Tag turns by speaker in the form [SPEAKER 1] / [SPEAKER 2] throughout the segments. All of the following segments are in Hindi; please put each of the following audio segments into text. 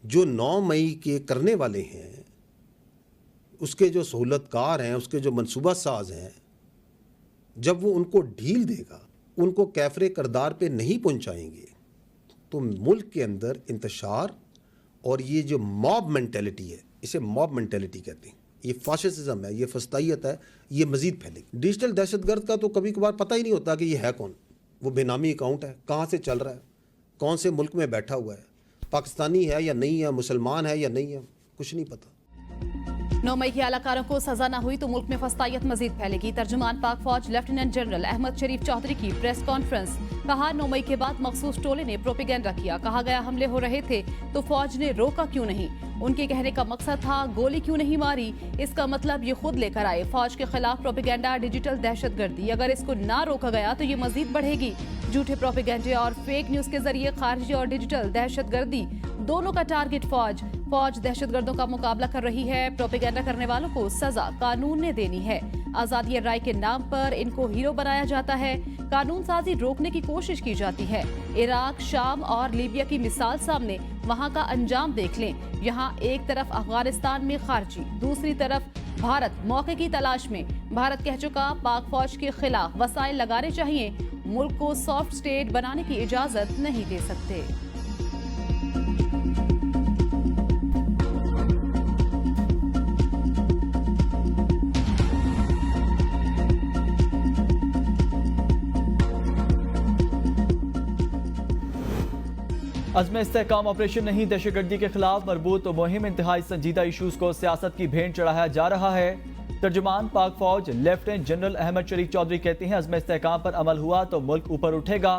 [SPEAKER 1] जो 9 मई के करने वाले हैं, उसके जो सहूलतकार हैं, उसके जो मनसूबा साज हैं, जब वो उनको ढील देगा, उनको कैफरे करदार पे नहीं पहुंचाएंगे, तो मुल्क के अंदर इंतशार और ये जो मॉब मेंटेलिटी है, इसे मॉब मेंटेलिटी कहते हैं, ये फाशिज्म है, ये फस्तायत है, ये मजीद फैलेगी। डिजिटल दहशतगर्द का तो कभी कभार पता ही नहीं होता कि ये है कौन। वो बेनामी अकाउंट है, कहाँ से चल रहा है, कौन से मुल्क में बैठा हुआ है, पाकिस्तानी है या नहीं है, मुसलमान है या नहीं है, कुछ नहीं पता।
[SPEAKER 2] 9 मई के अलाकारों को सजा न हुई तो मुल्क में फस्तायत मजीद फैलेगी। तर्जुमान पाक फौज लेफ्टिनेंट जनरल अहमद शरीफ चौधरी की प्रेस कॉन्फ्रेंस। कहा, 9 मई के बाद मखसूस टोले ने प्रोपेगेंडा किया। कहा गया हमले हो रहे थे तो फौज ने रोका क्यों नहीं। उनके कहने का मकसद था गोली क्यों नहीं मारी, इसका मतलब ये खुद लेकर आए। फौज के खिलाफ प्रोपेगेंडा डिजिटल दहशतगर्दी, अगर इसको ना रोका गया तो ये मजीद बढ़ेगी। झूठे प्रोपेगेंडे और फेक न्यूज के जरिए खारजी और डिजिटल दहशतगर्दी दोनों का टारगेट फौज दहशतगर्दों का मुकाबला कर रही है। प्रोपेगेंडा करने वालों को सजा कानून ने देनी है। आजादी राय के नाम पर इनको हीरो बनाया जाता है। कानून साजी रोकने की कोशिश की जाती है। इराक, शाम और लीबिया की मिसाल सामने, वहां का अंजाम देख लें। यहाँ एक तरफ अफगानिस्तान में खारजी, दूसरी तरफ भारत मौके की तलाश में। भारत कह चुका पाक फौज के खिलाफ वसाइल लगाने चाहिए। मुल्क को सॉफ्ट स्टेट बनाने की इजाजत नहीं दे सकते।
[SPEAKER 3] अज़्म इस्तेहकाम ऑपरेशन नहीं, दहशतगर्दी के खिलाफ मरबूत मुहिम इंतहाई संजीदा इशूज़ को सियासत की भेंट चढ़ाया जा रहा है। तर्जुमान पाक फौज लेफ्टिनेंट जनरल अहमद शरीफ चौधरी कहते हैं, अज़्म इस्तेहकाम पर अमल हुआ तो मुल्क ऊपर उठेगा।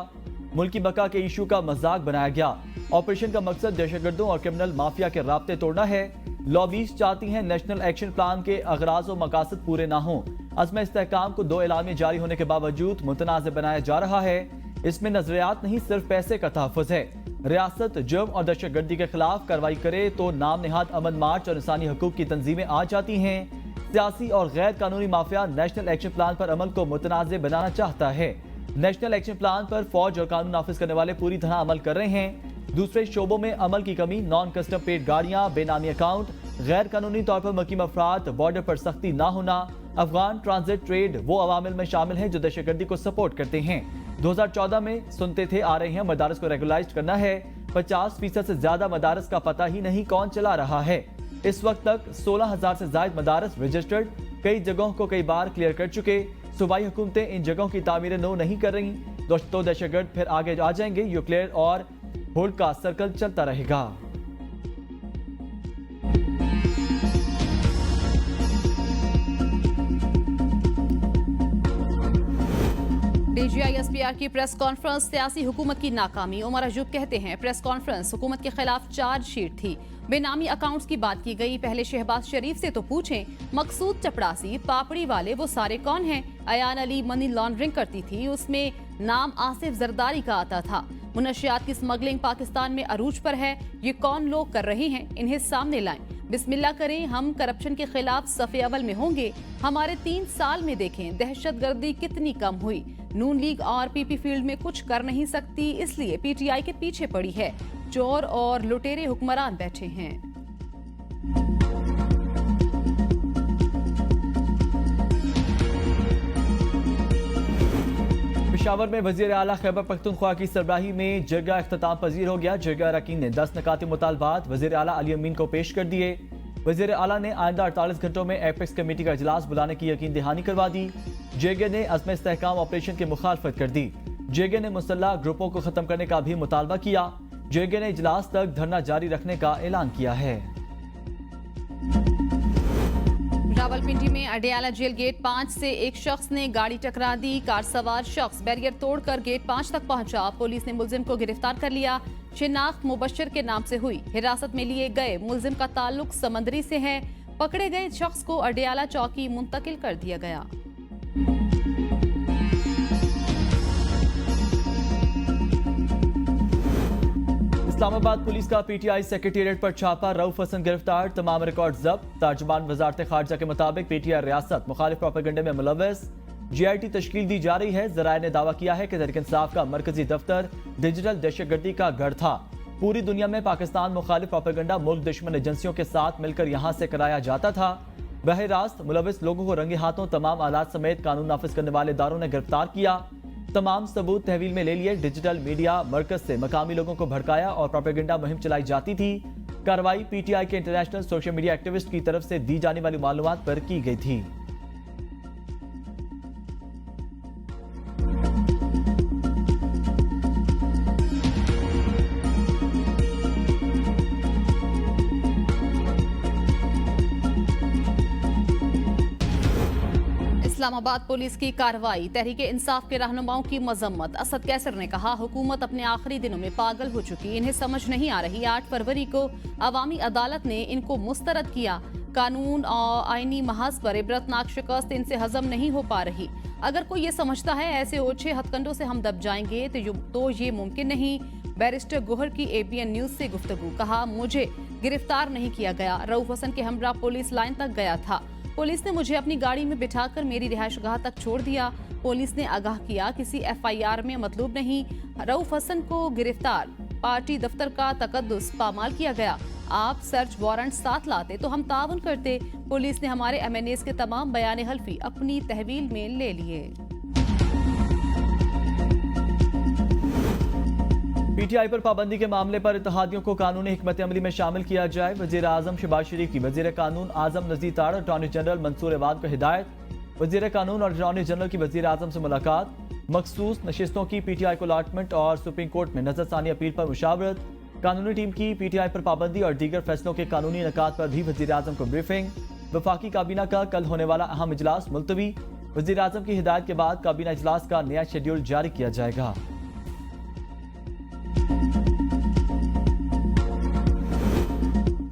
[SPEAKER 3] मुल्क की बका के इशू का मजाक बनाया गया। ऑपरेशन का मकसद दहशतगर्दों और क्रिमिनल माफिया के राब्ते तोड़ना है। लॉबीज चाहती हैं नेशनल एक्शन प्लान के अगराज और मकासद पूरे ना हों। अज़्म इस्तेहकाम को 2 एलामिया जारी होने के बावजूद मुतनाज़ बनाया जा रहा है। इसमें नजरियात नहीं, सिर्फ पैसे का तहफ़्फ़ुज़ है। रियासत जुर्म और दहशतगर्दी के खिलाफ कार्रवाई करे तो नाम निहाद अमन मार्च और इंसानी हकूक की तंजीमें आ जाती हैं। सियासी और गैर कानूनी माफिया नेशनल एक्शन प्लान पर अमल को मुतनाज़ बनाना चाहता है। नेशनल एक्शन प्लान पर फौज और कानून नाफिज करने वाले पूरी तरह अमल कर रहे हैं। दूसरे शोबों में अमल की कमी, नॉन कस्टम पेड गाड़ियां, बेनामी अकाउंट, गैर कानूनी तौर पर मुकीम अफराद, बॉर्डर पर सख्ती ना होना, अफगान ट्रांजिट ट्रेड वो अवामिल में शामिल हैं जो दहशतगर्दी को सपोर्ट करते हैं। 2014 में सुनते थे आ रहे हैं मदारस को रेगुलाइज करना है। 50% से ज्यादा मदारस का पता ही नहीं कौन चला रहा है। इस वक्त तक 16,000 से ज्यादा मदारस रजिस्टर्ड, कई जगहों को कई बार क्लियर कर चुके। सूबाई हुकूमतें इन जगहों की तामीरें नो नहीं कर रही तो दहशतगर्द फिर आगे आ जाएंगे। यू क्लियर और होल्ड का सर्कल चलता रहेगा।
[SPEAKER 2] DGI-SPR की प्रेस कॉन्फ्रेंस, सियासी हुकूमत की नाकामी। उमर अजूब कहते हैं, प्रेस कॉन्फ्रेंस हुकूमत के खिलाफ चार्जशीट थी। बेनामी अकाउंट्स की बात की गई। पहले शहबाज शरीफ से तो पूछें, मकसूद चपड़ासी, पापड़ी वाले वो सारे कौन हैं? अयान अली मनी लॉन्ड्रिंग करती थी, उसमें नाम आसिफ जरदारी का आता था। मुनशियात की स्मगलिंग पाकिस्तान में अरूज पर है। ये कौन लोग कर रहे हैं, इन्हें सामने लाएं। बिस्मिल्लाह करें, हम करप्शन के खिलाफ सफ़े अव्वल में होंगे। हमारे 3 साल में देखें दहशतगर्दी कितनी कम हुई। नून लीग और पीपी फील्ड में कुछ कर नहीं सकती, इसलिए पीटीआई के पीछे पड़ी है। चोर और लुटेरे हुक्मरान बैठे हैं।
[SPEAKER 3] पेशावर में वजीर आला खैबर पख्तूनख्वा की सरबराही में जरगा इख्तिताम पजीर हो गया। जरगा अरकान ने 10 नकाती मुतालबात वजीर आला अली अमीन को पेश कर दिए। वजीर आला ने आइंदा 48 घंटों में एपेक्स कमेटी का इजलास बुलाने की यकीन दहानी करवा दी। जेगे ने अज़्म इस्तेहकाम ऑपरेशन की मुखालफत कर दी। जेगे ने मुसल्लह ग्रुपों को खत्म करने का भी मुतालबा किया। जेगे ने इजलास तक धरना जारी रखने का ऐलान किया है।
[SPEAKER 2] रावलपिंडी में अडियाला जेल गेट 5 से एक शख्स ने गाड़ी टकरा दी। कार सवार शख्स बैरियर तोड़कर गेट 5 तक पहुंचा। पुलिस ने मुलजिम को गिरफ्तार कर लिया। शिनाख्त मुबश्शिर के नाम से हुई। हिरासत में लिए गए मुलजिम का ताल्लुक समंदरी से है। पकड़े गए शख्स को अडियाला चौकी मुंतकिल कर दिया गया।
[SPEAKER 3] इस्लामाबाद पुलिस का पीटीआई सेक्रेटेरिएट पर छापा, रऊफ हसन गिरफ्तार, तमाम रिकॉर्ड जब्त। तर्जुमान वजारत खारजा के मुताबिक पीटीआई रियासत मुखालिफ प्रोपेगेंडे में मुलव्वस। जीआईटी तश्कील दी जा रही है। जराये ने दावा किया है कि तहरीक इंसाफ का मरकजी दफ्तर डिजिटल दहशतगर्दी का गढ़ था। पूरी दुनिया में पाकिस्तान मुखालिफ प्रोपेगेंडा मुल्क दुश्मन एजेंसियों के साथ मिलकर यहां से कराया जाता था। बहर रास्त मुलविस लोगों को रंगे हाथों तमाम आलात समेत कानून नाफिज करने वाले इदारों ने गिरफ्तार किया। तमाम सबूत तहवील में ले लिए। डिजिटल मीडिया मरकज से मकामी लोगों को भड़काया और प्रोपेगेंडा मुहिम चलाई जाती थी। कार्रवाई पीटीआई के इंटरनेशनल सोशल मीडिया एक्टिविस्ट की तरफ से दी जाने वाली मालूमात पर की गई थी।
[SPEAKER 2] इस्लामाबाद पुलिस की कार्रवाई, तहरीक इंसाफ के रहनुमाओं की मजम्मत। असद कैसर ने कहा, हुकूमत अपने आखिरी दिनों में पागल हो चुकी, इन्हें समझ नहीं आ रही। 8 फरवरी को अवामी अदालत ने इनको मुस्तरद किया। कानून और आईनी महाज पर इबरतनाक शिकस्त इनसे हजम नहीं हो पा रही। अगर कोई ये समझता है ऐसे ओछे हथकंडों से हम दब जाएंगे तो ये मुमकिन नहीं। बैरिस्टर गोहर की ABN न्यूज से गुफ्तगू। कहा, मुझे गिरफ्तार नहीं किया गया, रऊफ हसन के हमरा पुलिस लाइन तक गया था। पुलिस ने मुझे अपनी गाड़ी में बिठाकर मेरी रिहायशगाह तक छोड़ दिया। पुलिस ने आगाह किया, किसी FIR में मतलूब नहीं। रऊफ हसन को गिरफ्तार, पार्टी दफ्तर का तकद्दुस पामाल किया गया। आप सर्च वारंट साथ लाते तो हम ताउन करते। पुलिस ने हमारे MNAs के तमाम बयान हल्फी अपनी तहवील में ले लिए।
[SPEAKER 3] पीटीआई पर पाबंदी के मामले पर इत्तेहादियों को कानूनी हिकमत अमली में शामिल किया जाए। वजीर आजम शहबाज शरीफ की वजीर कानून आजम नजीर ताड़ और अटॉर्नी जनरल मंसूर अवाद को हिदायत। वजीर कानून और अटॉर्नी जनरल की वजीर आजम से मुलाकात। मखसूस नशिस्तों की पीटीआई को अलॉटमेंट और सुप्रीम कोर्ट में नजरसानी अपील पर मुशावरत। कानूनी टीम की पीटीआई पर पाबंदी और दीगर फैसलों के कानूनी निकात पर भी वजीर आजम को ब्रीफिंग। वफाकी काबीना का कल होने वाला अहम इजलास मुलतवी। वजीर आजम की हिदायत के बाद काबीना इजलास का नया शेड्यूल जारी किया जाएगा।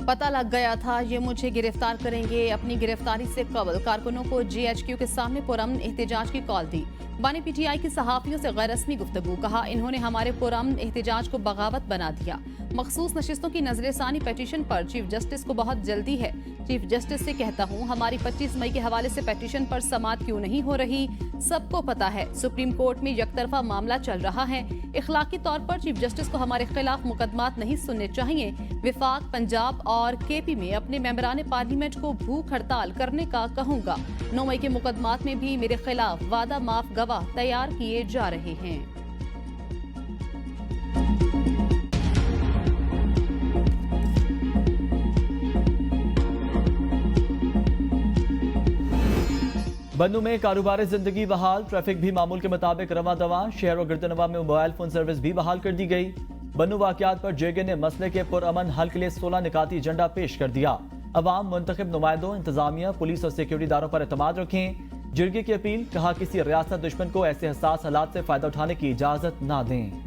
[SPEAKER 2] पता लग गया था ये मुझे गिरफ्तार करेंगे। अपनी गिरफ्तारी से कबल कारकुनों को GHQ के सामने पुरअमन एहतजाज की कॉल दी। बानी पीटीआई की सहाफियों से गैर रस्मी गुफ्तगू। कहा, इन्होंने हमारे पुरअमन एहतजाज को बगावत बना दिया। मखसूस नशिस्तों की नजरसानी पेटिशन पर चीफ जस्टिस को बहुत जल्दी है। चीफ जस्टिस से कहता हूँ, हमारी 25 मई के हवाले से पेटिशन पर समाअत क्यों नहीं हो रही। सबको पता है सुप्रीम कोर्ट में यकतरफा मामला चल रहा है। इखलाकी तौर पर चीफ जस्टिस को हमारे खिलाफ मुकदमात नहीं सुनने चाहिए। विफाक, पंजाब और KP में अपने मेंबरान पार्लियामेंट को भूख हड़ताल करने का कहूंगा। 9 मई के मुकदमात में भी मेरे खिलाफ वादा माफ गवाह तैयार किए जा रहे हैं।
[SPEAKER 3] बन्नू में कारोबार जिंदगी बहाल, ट्रैफिक भी मामूल के मुताबिक रवा दवा। शहर और गिरदनवा में मोबाइल फोन सर्विस भी बहाल कर दी गई। बन्नू वाकयात पर JK ने मसले के पुरअमन हल के लिए 16 निकाती एजेंडा पेश कर दिया। अवाम, मुंतखब नुमाइंदों, इंतजामिया, पुलिस और सिक्योरिटी इदारों पर एतमाद रखें। जिरगे की अपील। कहा, किसी रियासत दुश्मन को ऐसे हसास हालात से फायदा उठाने की इजाजत ना दें।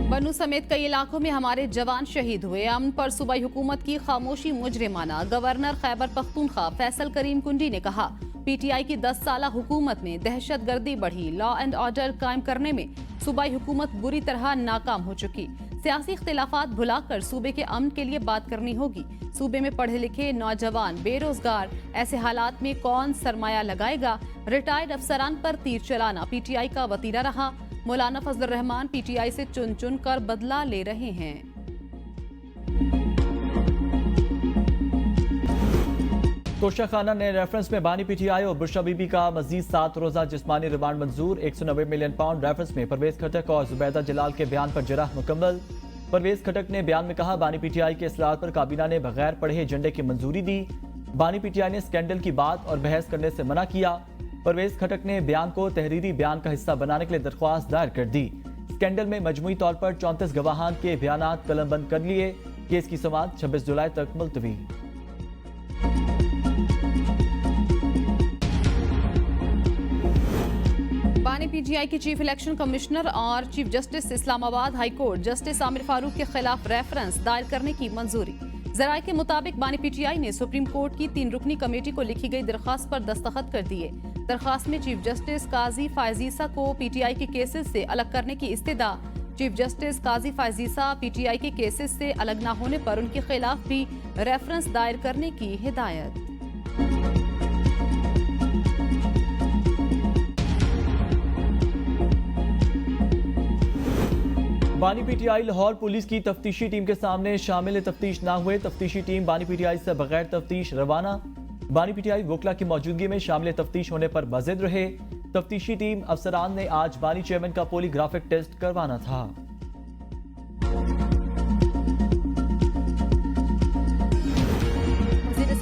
[SPEAKER 2] बन्नू समेत कई इलाकों में हमारे जवान शहीद हुए। अमन पर सूबाई हुकूमत की खामोशी मुजरिमाना। गवर्नर खैबर पख्तूनख्वा फैसल करीम कुंडी ने कहा, पीटीआई की 10 साला हुकूमत में दहशतगर्दी बढ़ी। लॉ एंड ऑर्डर कायम करने में सूबाई हुकूमत बुरी तरह नाकाम हो चुकी। सियासी इख्तिलाफात भुलाकर सूबे के अमन के लिए बात करनी होगी। सूबे में पढ़े लिखे नौजवान बेरोजगार, ऐसे हालात में कौन सरमाया लगाएगा। रिटायर्ड अफसरान पर तीर चलाना पीटीआई का वतीरा रहा। मौलाना फजल रहमान पीटीआई से चुन चुन कर बदला ले रहे हैं।
[SPEAKER 3] तोशा खाना ने रेफरेंस में बानी पीटीआई और बुशरा बीबी का मजीद 7 रोजा जिस्मानी रिमांड मंजूर। 190 मिलियन पाउंड रेफरेंस में परवेज खटक और जुबैदा जलाल के बयान पर जराह मुकम्मल। परवेज खटक ने बयान में कहा, बानी पीटीआई के इसरार पर काबीना ने बगैर पढ़े एजेंडे की मंजूरी दी। बानी पीटीआई ने स्कैंडल की बात और बहस करने से मना किया। परवेज खटक ने बयान को तहरीरी बयान का हिस्सा बनाने के लिए दरख्वास्त दायर कर दी। स्कैंडल में मजमूई तौर पर 34 गवाहान के बयानात कलमबंद कर लिए। केस की समाअत 26 जुलाई तक मुलतवी।
[SPEAKER 2] बानी पीटीआई के चीफ इलेक्शन कमिश्नर और chief justice Islamabad high court justice Aamir Farooq के खिलाफ रेफरेंस दायर करने की मंजूरी। जराये के मुताबिक बानी पीटीआई ने सुप्रीम कोर्ट की 3 रुकनी कमेटी को लिखी गई दरखास्त पर दस्तखत कर दिए। दरखास्त में चीफ जस्टिस काजी फायजीसा को पीटीआई के केसेस से अलग करने की इस्तेदा। चीफ जस्टिस काजी फायजीसा पीटीआई के केसेस से अलग न होने पर उनके खिलाफ भी रेफरेंस दायर करने की हिदायत।
[SPEAKER 3] बानी पीटीआई लाहौर पुलिस की तफ्तीशी टीम के सामने शामिल तफ्तीश ना हुए। तफ्तीशी टीम बानी पीटीआई से बगैर तफ्तीश रवाना। बानी पीटीआई वकला की मौजूदगी में शामिल तफ्तीश होने पर मज़िद रहे। तफ्तीशी टीम अफसरान ने आज बानी चेयरमैन का पॉलीग्राफिक टेस्ट करवाना था।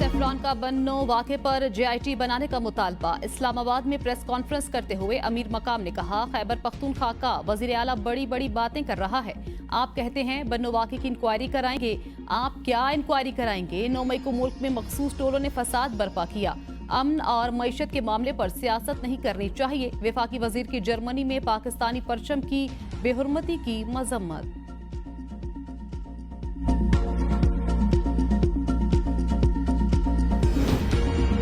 [SPEAKER 2] सेफ्रॉन का बन्नो वाक़े पर JIT बनाने का मुतालबा। इस्लामाबाद में प्रेस कॉन्फ्रेंस करते हुए अमीर मकाम ने कहा, खैबर पख्तूनख्वा का वज़ीर आला बड़ी बड़ी बातें कर रहा है। आप कहते हैं बन्नो वाक़े की इंक्वायरी कराएंगे, आप क्या इंक्वायरी कराएंगे? 9 मई को मुल्क में मखसूस टोलों ने फसाद बर्पा किया। अमन और मईशत के मामले पर सियासत नहीं करनी चाहिए। वफाकी वजीर की जर्मनी में पाकिस्तानी परचम की बेहुरमती की मजम्मत।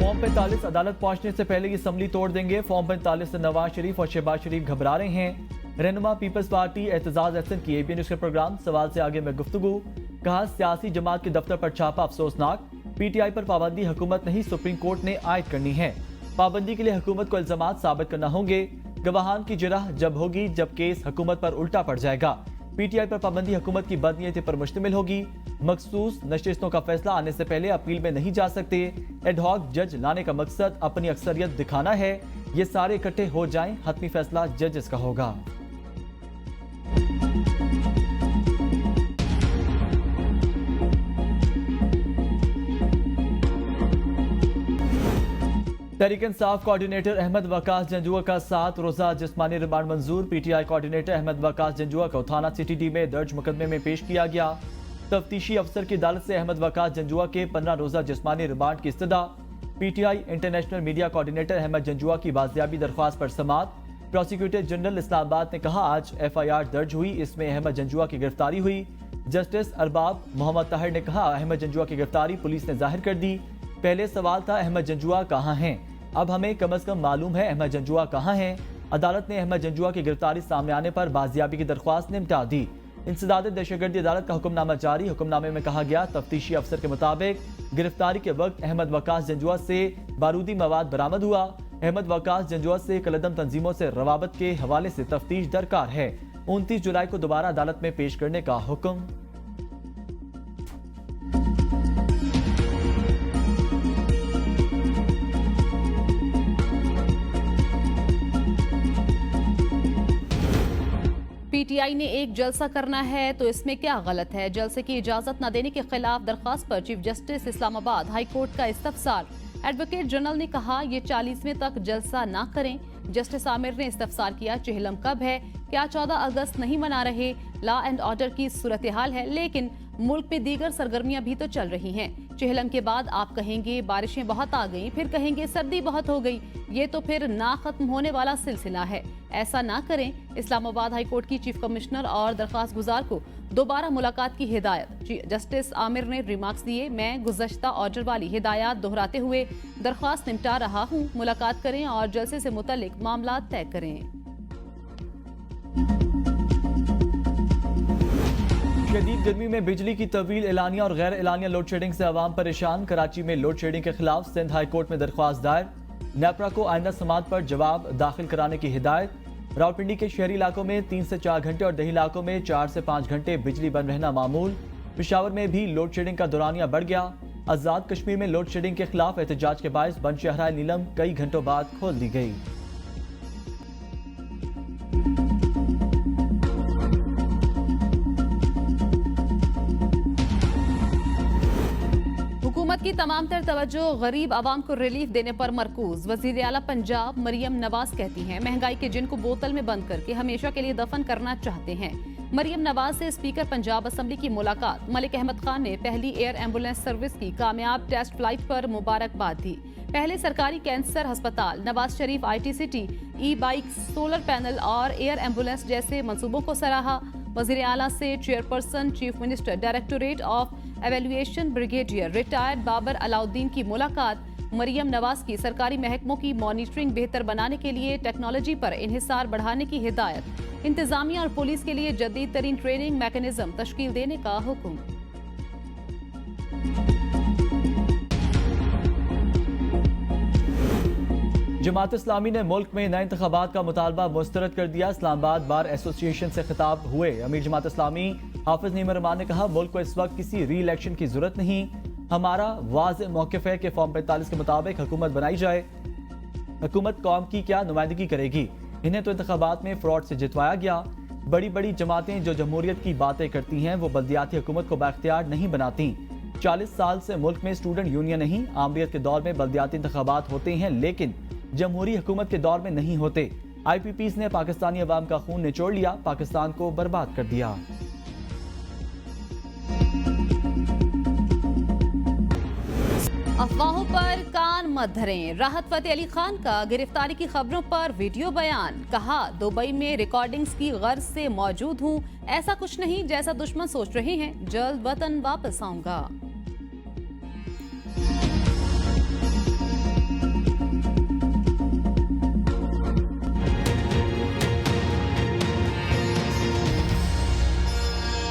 [SPEAKER 3] फॉर्म 45 अदालत पहुंचने से पहले ये असम्बली तोड़ देंगे। फॉर्म 45 से नवाज शरीफ और शहबाज शरीफ घबरा रहे हैं। रहनुमा पीपल्स पार्टी एतजाज अहसन की ABN न्यूज़ के प्रोग्राम सवाल से आगे में गुफ्तगू। कहा, सियासी जमात के दफ्तर पर छापा अफसोसनाक। PTI पर पाबंदी हुकूमत नहीं सुप्रीम कोर्ट ने आयद करनी है। पाबंदी के लिए हुकूमत को इल्जामात साबित करना होंगे। गवाहान की जिरह जब होगी जब केस हुकूमत पर उल्टा पड़ जाएगा। PTI पर पाबंदी हुकूमत की बदनीयती पर मुश्तमिल होगी। मखसूस नशिस्तों का फैसला आने से पहले अपील में नहीं जा सकते। एडहॉक जज लाने का मकसद अपनी अक्सरियत दिखाना है। ये सारे इकट्ठे हो जाएं, हतमी फैसला जजेस का होगा। तहरीक इंसाफ कोऑर्डिनेटर अहमद वकास जंजुआ का 7 रोजा जिस्मानी रिमांड मंजूर। PTI कोऑर्डिनेटर अहमद वकास जंजुआ को थाना CTD में दर्ज मुकदमे में पेश किया गया। तफ्तीशी अफसर की अदालत से अहमद वकास जंजुआ के 15 रोजा जिस्मानी रिमांड की इस्तदा। PTI international media coordinator Ahmad Janjua की बाजियाबी दरख्वास्त पर समात। प्रोसिक्यूटर जनरल इस्लामाबाद ने कहा, आज FIR दर्ज हुई, इसमें अहमद जंजुआ की गिरफ्तारी हुई। जस्टिस अरबाब मोहम्मद ताहिर ने कहा, अहमद जंजुआ की गिरफ्तारी पुलिस ने जाहिर कर दी। पहले सवाल था अहमद जंजुआ कहाँ हैं, अब हमें कम अज कम मालूम है अहमद जंजुआ कहाँ हैं। अदालत ने अहमद जंजुआ की गिरफ्तारी सामने आने पर बाजियाबी की दरख्वास्त निपटा दी। इंसदाद दहशतगर्दी अदालत का हुक्मनामा जारी। हुक्मनामे में कहा गया, तफ्तीशी अफसर के मुताबिक गिरफ्तारी के वक्त अहमद वकास जंजुआ से बारूदी मवाद बरामद हुआ। अहमद वकास जंजुआ से कलदम तंजीमों से रवाबत के हवाले से तफ्तीश दरकार है। 29 जुलाई को दोबारा अदालत में पेश करने का हुक्म।
[SPEAKER 2] PTI ने एक जलसा करना है तो इसमें क्या गलत है? जलसे की इजाजत न देने के खिलाफ दरखास्त पर chief justice Islamabad high court का इस्तफसार। एडवोकेट जनरल ने कहा, ये 40वें तक जलसा ना करें। जस्टिस आमिर ने इस्तफसार किया, चेहलम कब है? क्या 14 अगस्त नहीं मना रहे? लॉ एंड ऑर्डर की सूरत हाल है, लेकिन मुल्क में दीगर सरगर्मियां भी तो चल रही हैं। चेहलम के बाद आप कहेंगे बारिशें बहुत आ गईं, फिर कहेंगे सर्दी बहुत हो गई। ये तो फिर ना खत्म होने वाला सिलसिला है। ऐसा ना करें। इस्लामाबाद हाई कोर्ट की चीफ कमिश्नर और दरखास्त गुजार को दोबारा मुलाकात की हिदायत। जस्टिस आमिर ने रिमार्क्स दिए, मैं गुज़श्ता ऑर्डर वाली हिदायत दोहराते हुए दरखास्त निपटा रहा हूँ। मुलाकात करें और जलसे से मुतल्लिक मामला तय करें।
[SPEAKER 3] शदीद गर्मी में बिजली की तवील एलानिया और गैर एलानिया लोड शेडिंग से आवाम परेशान। कराची में लोड शेडिंग के खिलाफ सिंध हाई कोर्ट में दरख्वास्त दायर। नेपरा को आइंदा समात पर जवाब दाखिल कराने की हिदायत। रावलपिंडी के शहरी इलाकों में 3 से 4 घंटे और दही इलाकों में 4 से 5 घंटे बिजली बंद रहना मामूल। पेशावर में भी लोड शेडिंग का दौरानिया बढ़ गया। आजाद कश्मीर में लोड शेडिंग के खिलाफ एहतजाज के बायस बंद शहरा नीलम कई घंटों बाद खोल दी गई।
[SPEAKER 2] हुकूमत की तमाम तर तवज्जो गरीब आवाम को रिलीफ देने पर मरकूज। वजीर आला पंजाब मरियम नवाज कहती हैं, महंगाई के जिन को बोतल में बंद करके हमेशा के लिए दफन करना चाहते हैं। मरियम नवाज से स्पीकर पंजाब असम्बली की मुलाकात। मलिक अहमद खान ने पहली एयर एम्बुलेंस सर्विस की कामयाब टेस्ट फ्लाइट पर मुबारकबाद दी। पहले सरकारी कैंसर अस्पताल, Nawaz Sharif IT city, e-bike, solar panel और एयर एम्बुलेंस जैसे मंसूबों को सराहा। वजीर आला से chairperson chief minister directorate of evaluation brigadier retired Babar Alauddin की मुलाकात। मरियम नवाज की सरकारी महकमों की मॉनिटरिंग बेहतर बनाने के लिए टेक्नोलॉजी पर इन्हिसार बढ़ाने की हिदायत। इंतजामिया और पुलिस के लिए जदीद तरीन ट्रेनिंग मैकेनिज्म तश्कील देने का हुक्म।
[SPEAKER 3] जमात इस्लामी ने मुल्क में नए इंतखाबात का मुतालबा मुस्तरद कर दिया। इस्लामाबाद बार एसोसिएशन से खिताब हुए अमीर जमात इस्लामी हाफिज नीमर रहमान ने कहा, मुल्क को इस वक्त किसी री इलेक्शन की जरूरत नहीं। हमारा वाज़ेह मौक़िफ़ है कि फॉर्म 45 के मुताबिक हुकूमत बनाई जाए। हुकूमत कौम की क्या नुमाइंदगी करेगी? इन्हें तो इंतखाबात में फ्रॉड से जितवाया गया। बड़ी बड़ी जमातें जो जमहूरियत की बातें करती हैं वो बल्दियाती हुकूमत को बाख्तियार नहीं बनाती। 40 साल से मुल्क में स्टूडेंट यूनियन नहीं। आमरीत के दौर में बल्दियाती इंतखाबात होते हैं लेकिन जमहूरी हुकूमत के दौर में नहीं होते। IPPs ने पाकिस्तानी अवाम का खून निचोड़ लिया, पाकिस्तान को बर्बाद कर दिया।
[SPEAKER 2] अफवाहों पर कान मत धरें। राहत फतेह अली खान का गिरफ्तारी की खबरों पर वीडियो बयान। कहा, दुबई में रिकॉर्डिंग्स की गर्ज से मौजूद हूँ। ऐसा कुछ नहीं जैसा दुश्मन सोच रहे हैं। जल्द वतन वापस आऊंगा।